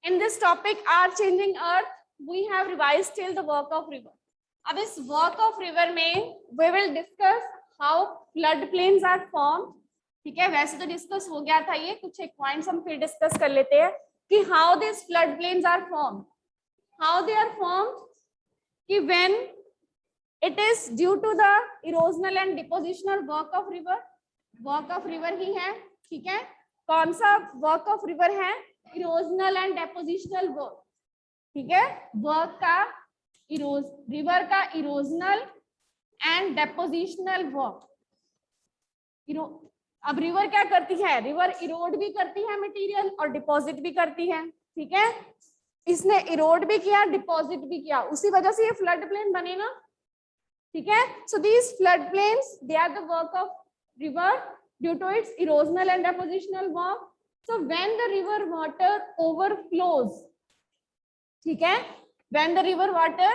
In this topic, our changing earth, we have revised till the work of river. अब इस work of river में we will discuss how flood plains are formed. ठीक है, वैसे तो discuss हो गया था ये, कुछ एक पॉइंट्स हम फिर डिस्कस कर लेते हैं कि how these flood plains are formed. How they are formed? कि when it is due to the erosional and depositional work of river ही है. ठीक है, कौन सा work of river है? Erosional and depositional work. ठीक है, वर्क का रिवर का इरोजनल एंड डेपोजिशनल वर्क. अब रिवर क्या करती है? रिवर इरोड भी करती है मटेरियल और डिपॉजिट भी करती है. ठीक है, इसने इरोड भी किया, डिपॉजिट भी किया, उसी वजह से ये फ्लड प्लेन बने ना. ठीक है, so these flood plains they are the work of river due to its erosional and depositional work. So when the river water overflows, ठीक है, when the river water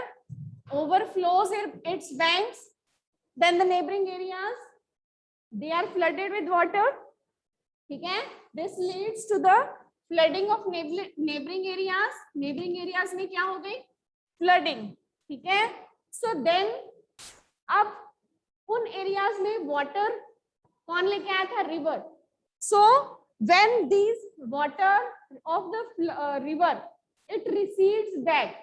overflows its banks, then the neighboring areas they are flooded with water. ठीक है, this leads to the flooding of neighboring areas. Neighboring areas में क्या हो गई? Flooding. ठीक है, so then अब उन areas में water कौन लेके आया था? River. So when these water of the river it recedes back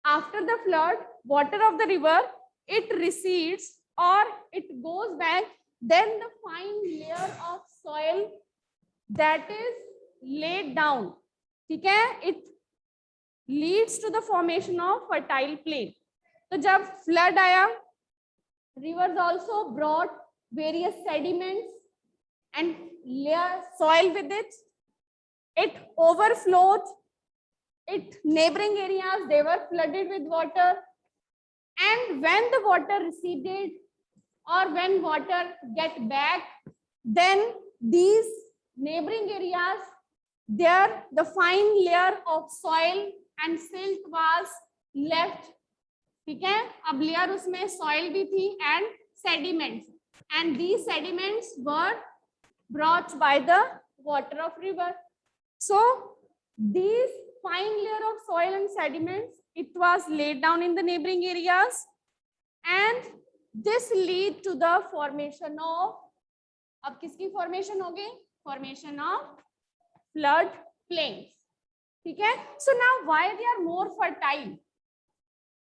after the flood, water of the river it recedes or it goes back, then the fine layer of soil that is laid down, ठीक है, it leads to the formation of fertile plain. तो जब flood आया, rivers also brought various sediments and layer soil with it. It overflowed. It neighboring areas they were flooded with water. And when the water receded or when water get back, then these neighboring areas there the fine layer of soil and silt was left. ठीक है, अब layer उसमें soil भी थी and sediments, and these sediments were brought by the water of river. So these fine layer of soil and sediments it was laid down in the neighboring areas, and this lead to the formation of, अब किसकी formation हो गई? Formation of flood plains. ठीक है, so now why they are more fertile?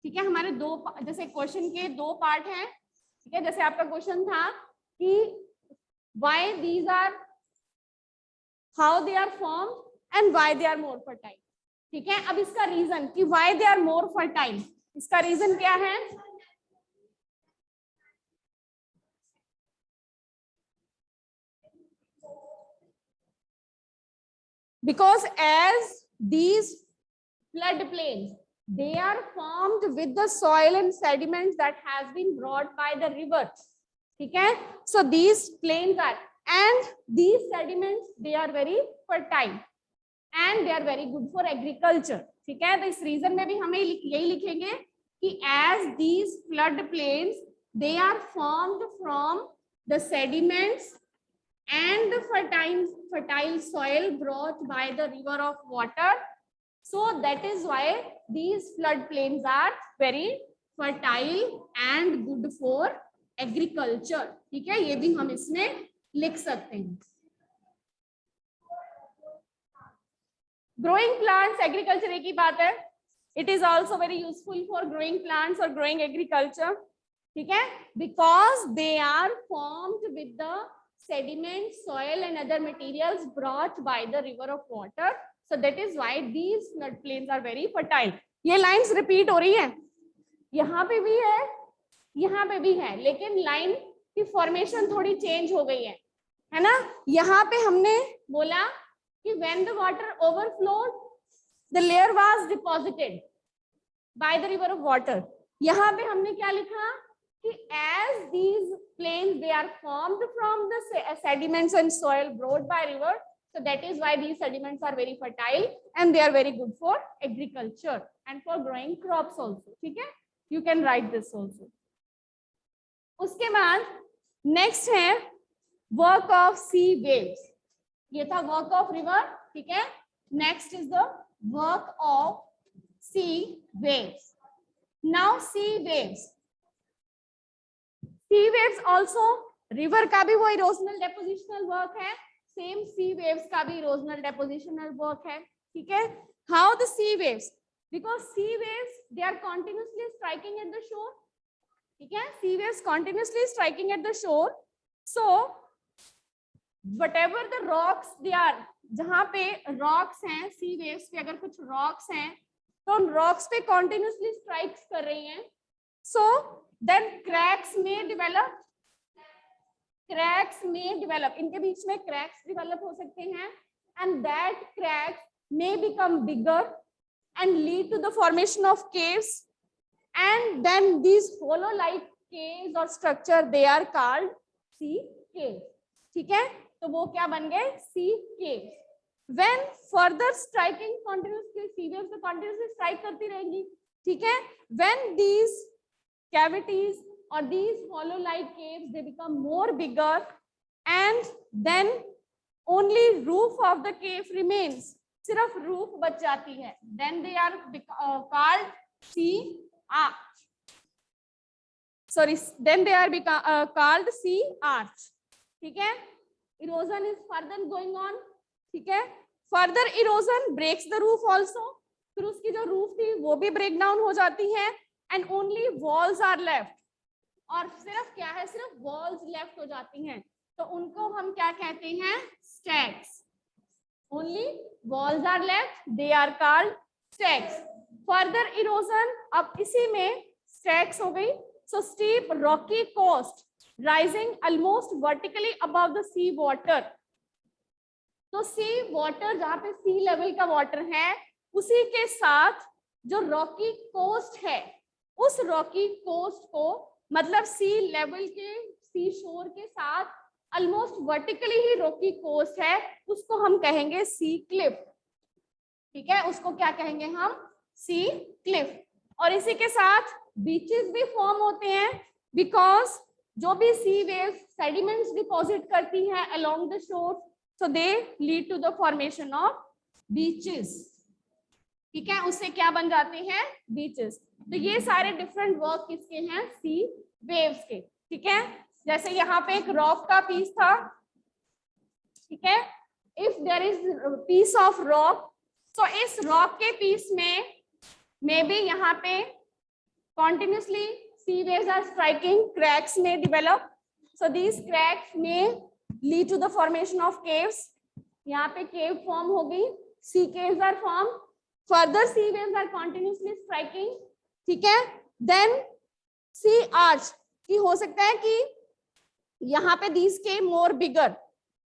ठीक है, हमारे दो जैसे क्वेश्चन के दो पार्ट हैं. ठीक है, जैसे आपका क्वेश्चन था कि why these are, how they are formed and why they are more fertile. ठीक है, अब इसका रीजन कि why they are more fertile, इसका रीजन क्या है? Because as these flood plains they are formed with the soil and sediments that has been brought by the river. ठीक है, so these plains are, and these sediments they are very fertile and they are very good for agriculture. ठीक है, तो इस reason में भी हमें यही लिखेंगे कि as these flood plains they are formed from the sediments and the fertile soil brought by the river of water. So that is why these flood plains are very fertile and good for agriculture. ठीक है, ये भी हम इसमें लिख सकते हैं. Growing plants agriculture एक ही बात है. It is also very useful for growing plants और ग्रोइंग एग्रीकल्चर. ठीक है, because they are formed with the sediment, soil and other materials brought by the river of water. So that is why these flood plains are very fertile. ये lines repeat हो रही है, यहाँ पे भी है, यहाँ पे भी है, लेकिन लाइन की फॉर्मेशन थोड़ी चेंज हो गई है ना. यहाँ पे हमने बोला कि when the water overflowed the layer was deposited by the river of water. यहाँ पे हमने क्या लिखा कि as these plains they are formed from the sediments and soil brought by river, so that is why these sediments are very fertile and they are very good for agriculture and for growing crops also. ठीक है, you can write this also. उसके बाद next है work of C waves. ये था work of river. ठीक है, next is the work of sea waves. Now sea waves also river का भी वो erosional depositional work है, same sea waves का भी erosional depositional work है. ठीक है. How the sea waves? Because sea waves they are continuously striking at the shore. ठीक है. Sea waves continuously striking at the shore. So whatever the rocks they are, जहाँ पे rocks हैं sea waves पे अगर कुछ rocks हैं तो उन rocks पे continuously strikes कर रही हैं. So then cracks may develop. इनके बीच में cracks develop हो सकते हैं and that cracks may become bigger and lead to the formation of caves, and then these hollow like caves or structure they are called sea caves. ठीक है. तो वो क्या बन गए? sea caves. When further striking continuously, sea waves तो continuously strike करती रहेंगी. ठीक है. When these cavities or these hollow like caves they become more bigger and then only roof of the cave remains. सिर्फ रूफ बच जाती है. Then they are called sea arch. Sorry, then they are called sea arch. ठीक है. Erosion is further going on. ठीक है. Further erosion breaks the roof also. फिर उसकी जो रूफ थी वो भी ब्रेक डाउन हो जाती है and only walls are left. और सिर्फ क्या है? सिर्फ walls left हो जाती हैं. तो उनको हम क्या कहते हैं? stacks. Only walls are left. They are called stacks. Further erosion, अब इसी में stacks हो गई. So steep rocky coast rising almost vertically above the sea water. तो sea water जहाँ पे sea level का water है उसी के साथ जो rocky coast है उस rocky coast को मतलब sea level के sea shore के साथ ऑलमोस्ट वर्टिकली ही रॉकी कोस्ट है उसको हम कहेंगे सी क्लिफ. ठीक है. उसको क्या कहेंगे हम? सी क्लिफ. और इसी के साथ बीचेस भी फॉर्म होते हैं बिकॉज जो भी सी वेव्स सेडिमेंट्स डिपॉजिट करती हैं along the shore so they lead to the formation of beaches. ठीक है. उससे क्या बन जाते हैं? बीचेस. तो ये सारे डिफरेंट वर्क किसके हैं? सी वेव्स के. ठीक है. जैसे यहाँ पे एक रॉक का पीस था. ठीक है. If there is piece of rock तो इस रॉक के पीस में मे बी यहाँ पे continuously sea waves are striking, cracks may develop, so these cracks may lead to the formation of caves. यहाँ पे cave form हो गई, sea caves are formed, further sea waves are continuously striking. ठीक है. then sea arch की हो सकता है कि यहाँ पे these came more bigger,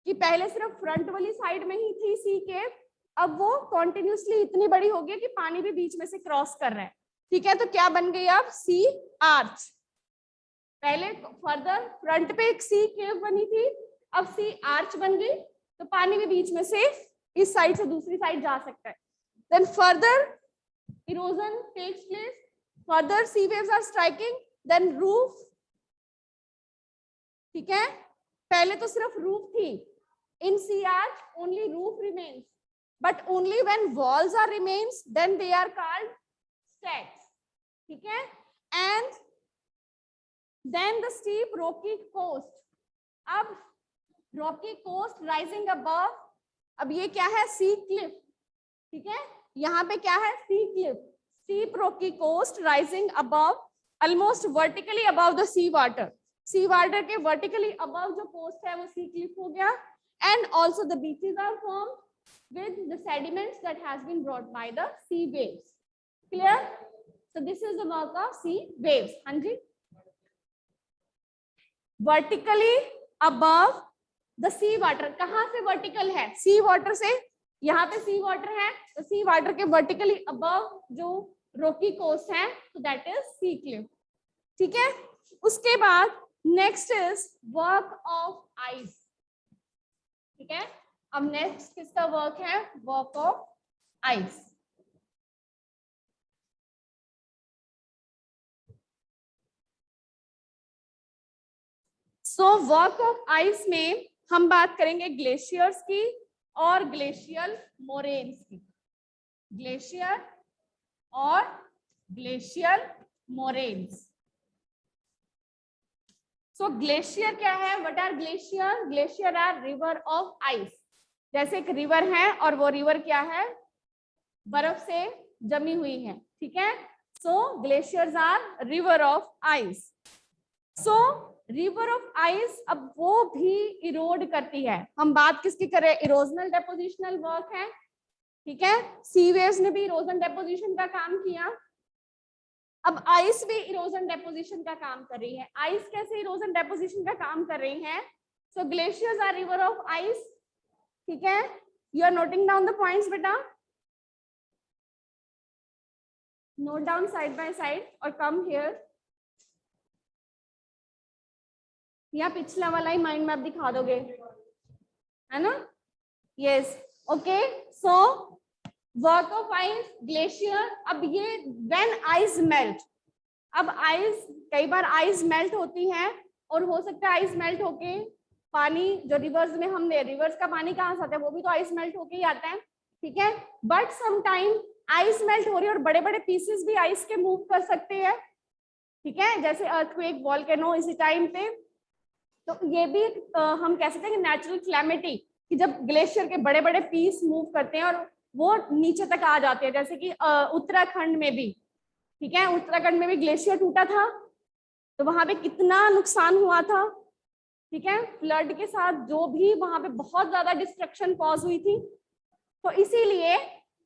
कि पहले सिर्फ फ्रंट वाली साइड में ही थी सी केव, अब वो कॉन्टिन्यूसली इतनी बड़ी हो गई कि पानी भी बीच में से क्रॉस कर रहा है. ठीक है. तो क्या बन गई अब? सी आर्च. पहले फर्दर फ्रंट पे एक सी केव बनी थी, अब सी आर्च बन गई तो पानी भी बीच में से इस साइड से दूसरी साइड जा सकता है. Then further erosion takes place, further sea waves are striking, then roof. ठीक है. पहले तो सिर्फ रूफ थी. In sea arch only roof remains, but only when walls are remains then they are called stacks. ठीक है. And then the steep rocky coast. अब rocky coast rising above, अब ये क्या है? Sea cliff. ठीक है. यहाँ पे क्या है? Sea cliff. Steep rocky coast rising above almost vertically above the sea water. Sea water के वर्टिकली अबव जो कोस्ट है वो सी क्लिफ हो गया. And also the beaches are formed with the sediments that has been brought by the sea waves. Clear? So this is the work of sea waves. हाँ जी. Vertically above the sea water. कहाँ से vertical है? sea water से. यहाँ पे sea water है तो sea water के vertically above जो rocky coast है तो that is sea cliff. ठीक है. उसके बाद next is work of ice. ठीक है. अब next किसका work है? Work of ice. So work of ice में हम बात करेंगे ग्लेशियर्स की और ग्लेशियल मोरेन्स की. ग्लेशियर और ग्लेशियल मोरेन्स। सो ग्लेशियर क्या है? What are glacier? Glacier are river of ice. जैसे एक रिवर है और वो रिवर क्या है? बर्फ से जमी हुई है, ठीक है। So glaciers are river of ice. So river of ice अब वो भी इरोड करती है। हम बात किसकी करें? इरोजनल डेपोजिशनल वर्क है, ठीक है। सी वेव्स ने भी इरोजन डेपोजिशन का काम किया। अब आइस भी इरोजन डेपोजिशन का काम कर रही है। आइस कैसे इरोजन डेपोजिशन का काम कर रही है? So glaciers are river of ice, ठीक है। You are noting down the points बेटा, note down side by side और कम हियर। या पिछला वाला ही माइंड मैप दिखा दोगे, है ना? Yes, okay. So work of ice, glacier. अब ये व्हेन आइस मेल्ट, अब आइस, कई बार आइस मेल्ट होती है और हो सकता है आइस मेल्ट होके पानी जो रिवर्स में, हमने रिवर्स का पानी कहाँ से आता है? वो भी तो आइस मेल्ट होके ही आता है, ठीक है। बट समटाइम आइस मेल्ट हो रही है और बड़े बड़े पीसेस भी आइस के मूव कर सकते हैं, ठीक है, जैसे अर्थक्वेक, वॉल्केनो इसी टाइम पे। तो ये भी हम कह सकते हैं कि नेचुरल क्लैमिटी, कि जब ग्लेशियर के बड़े बड़े पीस मूव करते हैं और वो नीचे तक आ जाते हैं, जैसे कि उत्तराखंड में भी, ठीक है, उत्तराखंड में भी ग्लेशियर टूटा था तो वहां पे कितना नुकसान हुआ था, ठीक है, फ्लड के साथ जो भी वहां पे बहुत ज्यादा डिस्ट्रक्शन कॉज हुई थी। तो इसीलिए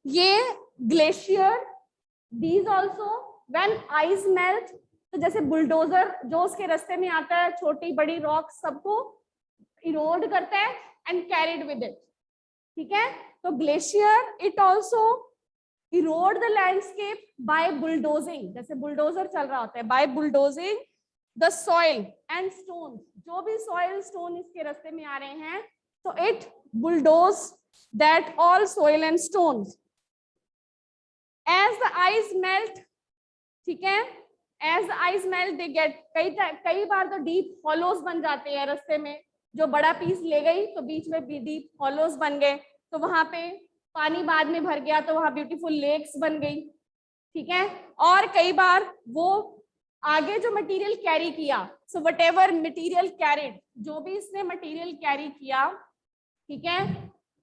ये glacier, these also when ice melt, तो जैसे बुलडोजर जो उसके रास्ते में आता है, छोटी बड़ी रॉक सबको इरोड करता है एंड कैरिड विद इट, ठीक है। तो glacier it also erode the landscape by bulldozing, जैसे बुलडोजर चल रहा होता है, by bulldozing the soil and stone, जो भी सॉइल स्टोन इसके रास्ते में आ रहे हैं, तो it bulldoze that all soil and stones as the ice melt, ठीक है। As the ice melt they get, कई बार तो डीप हॉलोज बन जाते हैं रास्ते में, जो बड़ा पीस ले गई तो बीच में भी डीप हॉलोज बन गए, तो वहां पे पानी बाद में भर गया तो वहां ब्यूटीफुल लेक्स बन गई, ठीक है। और कई बार वो आगे जो मटेरियल कैरी किया, so what ever material carried, जो भी इसने मटेरियल कैरी किया, ठीक है,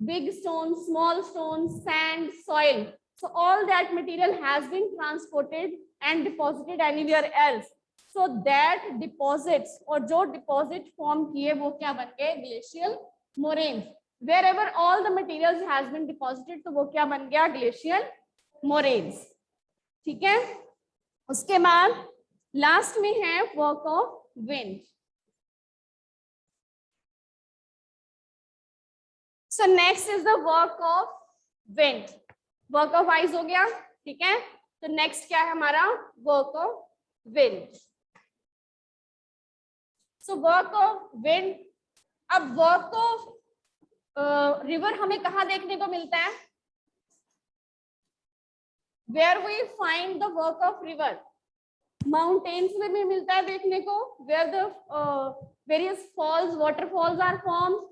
big stone, small stone, sand, soil, so all that material has been transported and deposited anywhere else, so that deposits, और जो deposit form किए वो क्या बन गए? glacial moraines, wherever all the materials has been deposited, तो वो क्या बन गया? glacial moraines, ठीक है। उसके बाद लास्ट में है work of wind. So next is the work of wind. Work of ice हो गया, ठीक है। तो नेक्स्ट क्या है हमारा? Work of wind. So work of wind. अब वर्क ऑफ रिवर हमें कहाँ देखने को मिलता है? Where we find the work of river? Mountains में भी मिलता है देखने को, where the various falls, waterfalls are formed,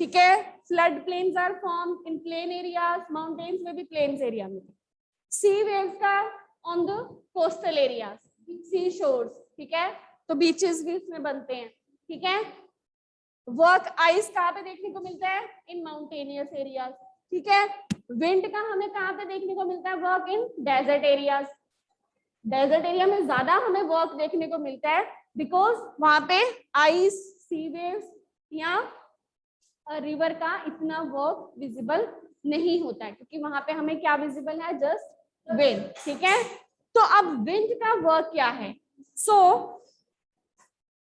ठीक है। Flood plains are formed in plain areas, mountains में भी प्लेन्स एरिया में। सी वेव्स का on the coastal areas, sea shores, ठीक है, तो बीचेस भी इसमें बनते हैं, ठीक है। वर्क आइस कहाँ पे देखने को मिलता है? इन माउंटेनियस एरियाज, ठीक है। विंड का हमें कहाँ पे देखने को मिलता है? Work in desert areas. Desert area में ज्यादा हमें वर्क देखने को मिलता है बिकॉज वहां पे आइस, सी वेव्स या रिवर का इतना वर्क विजिबल नहीं होता है, क्योंकि वहां पे हमें क्या विजिबल है? जस्ट विंड, ठीक है। तो अब विंड का वर्क क्या है? सो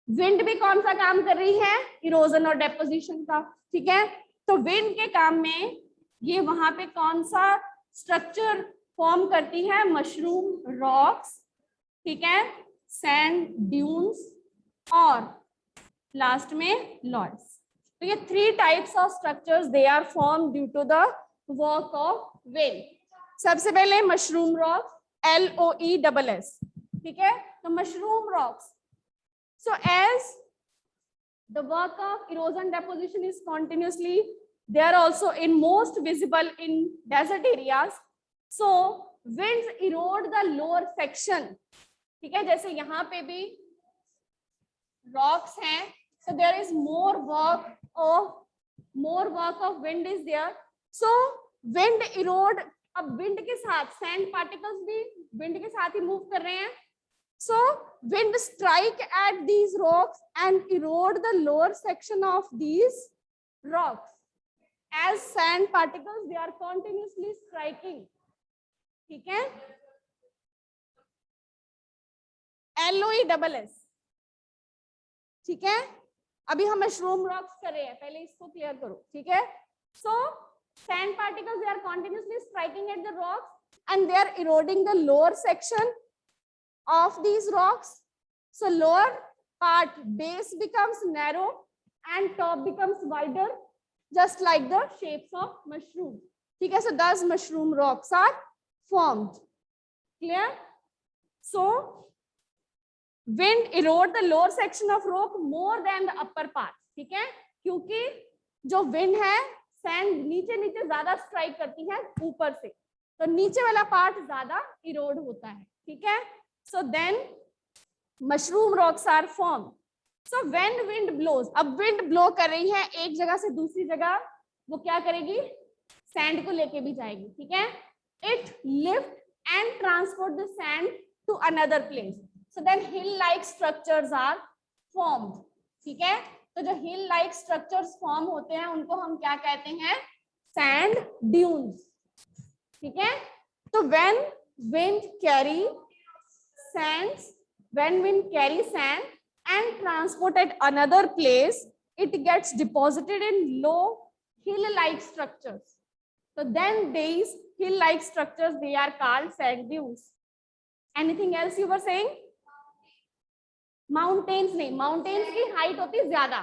विंड भी कौन सा काम कर रही है? इरोजन और डेपोजिशन का, ठीक है। तो विंड के काम में ये वहां पे कौन सा स्ट्रक्चर फॉर्म करती है? मशरूम रॉक्स, ठीक है, सैंड ड्यून्स और लास्ट में लॉयड्स। तो ये 3 types of structures they are form due to the work of wind. सबसे पहले मशरूम रॉक, LOESS, ठीक है। तो mushroom rocks, so as the work of erosion deposition is continuously, they are also in most visible in desert areas, so winds erode the lower section, ठीक है, जैसे यहाँ पे भी rocks हैं, so there is more work of wind is there, so wind erode, अब wind के साथ sand particles भी wind के साथ ही move कर रहे हैं, so wind strike at these rocks and erode the lower section of these rocks, as sand particles they are continuously striking, ठीक है, LOESS, ठीक है, अभी हम मशरूम रॉक्स कर रहे हैं, पहले इसको क्लियर करो, ठीक है, सो sand particles they are continuously striking at the rocks and they are eroding the lower section of these rocks, so lower part base becomes narrow and top becomes wider, just like the shapes of mushroom, ठीक है, so thus mushroom rocks are formed, clear, so wind erode the lower section of rock more than the upper part, ठीक है, क्योंकि जो wind है sand नीचे नीचे ज्यादा स्ट्राइक करती है ऊपर से, तो नीचे वाला पार्ट ज्यादा इरोड होता है, ठीक है, so then mushroom rocks are form, so when wind blows, अब विंड ब्लो कर रही है एक जगह से दूसरी जगह, वो क्या करेगी, सैंड को लेके भी जाएगी, ठीक है, it lift and transport the sand to another place, so then hill like structures are formed, ठीक है, तो जो हिल लाइक स्ट्रक्चर्स फॉर्म होते हैं उनको हम क्या कहते हैं, सैंड ड्यून्स, ठीक है, तो when wind carry sand and transported another place, it gets deposited in low hill like structures, so then these hill like structures they are called sand dunes. Anything else you were saying? Mountains नहीं, mountains की height होती है ज्यादा,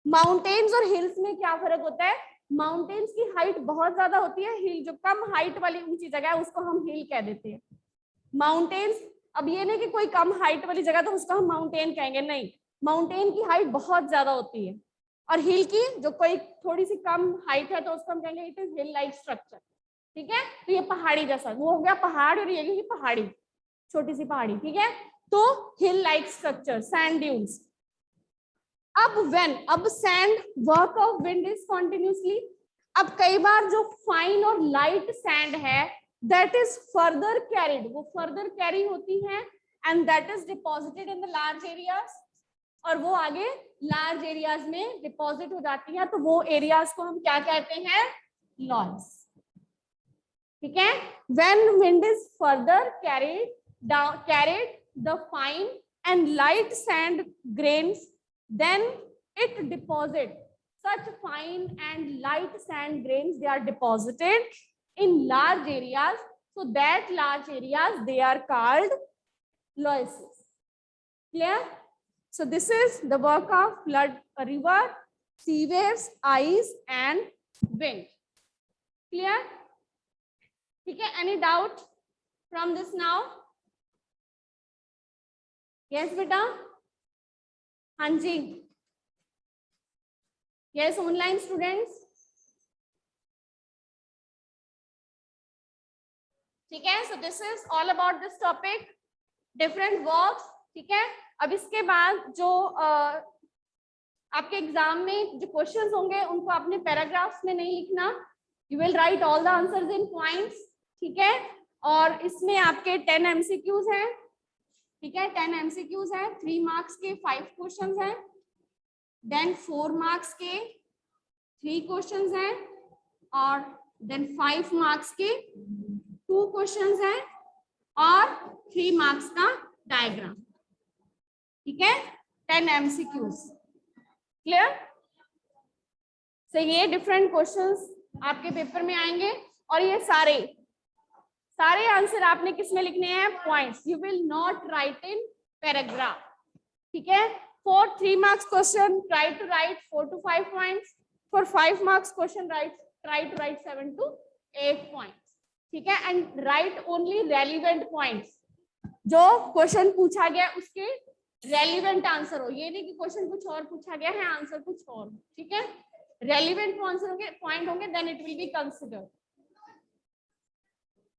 mountains और hills में क्या फर्क होता है, माउंटेन्स की हाइट बहुत ज्यादा होती है, हिल जो कम हाइट वाली ऊंची जगह है उसको हम हिल कह देते हैं, माउंटेन्स, अब ये नहीं कि कोई कम हाइट वाली जगह तो उसको हम माउंटेन कहेंगे, नहीं, माउंटेन की हाइट बहुत ज्यादा होती है, और हिल की जो कोई थोड़ी सी कम हाइट है तो उसको हम कहेंगे it is hill like structure, ठीक है, तो ये पहाड़ी जैसा, वो हो गया पहाड़ और ये पहाड़ी, छोटी सी पहाड़ी, ठीक है, तो हिल लाइक स्ट्रक्चर सैंड ड्यून्स, अब sand work of wind is continuously, अब कई बार जो फाइन और लाइट सैंड है दैट इज फर्दर कैरिड, वो फर्दर कैरी होती है and that is deposited in the large areas, और वो आगे लार्ज एरियाज में डिपॉजिट हो जाती है, तो वो एरियाज को हम क्या कहते हैं, लॉन्स, ठीक है, when wind is further carried the fine and light sand grains, then it deposit such fine and light sand grains, they are deposited in large areas, so that large areas they are called loess's, clear, so this is the work of flood, river, sea waves, ice and wind, clear, ठीक है, any doubt from this now? Yes बेटा, हाँ जी, yes online students, ठीक है, so this is all about this topic, different works, ठीक है, अब इसके बाद जो आपके एग्जाम में जो क्वेश्चंस होंगे उनको आपने पैराग्राफ्स में नहीं लिखना, you will write all the answers in points, ठीक है, और इसमें आपके 10 MCQs हैं, ठीक है, 10 MCQs हैं, 3 मार्क्स के 5 क्वेश्चंस हैं, देन 4 मार्क्स के 3 क्वेश्चंस हैं, और देन 5 मार्क्स के 2 क्वेश्चंस हैं, और 3 मार्क्स का डायग्राम, ठीक है, 10 MCQs, क्लियर, तो ये डिफरेंट क्वेश्चंस आपके पेपर में आएंगे, और ये सारे आंसर आपने किसमें लिखने हैं, points, you will not write in paragraph, ठीक है, for 3 marks question try to write 4 to 5 points, for 5 marks question try to write 7 to 8 points, ठीक है, and write only relevant points, जो क्वेश्चन पूछा गया उसके रेलिवेंट आंसर हो, ये नहीं कि क्वेश्चन कुछ और पूछा गया है आंसर कुछ और, ठीक है, रेलिवेंट आंसर होंगे, पॉइंट होंगे, then it will be considered,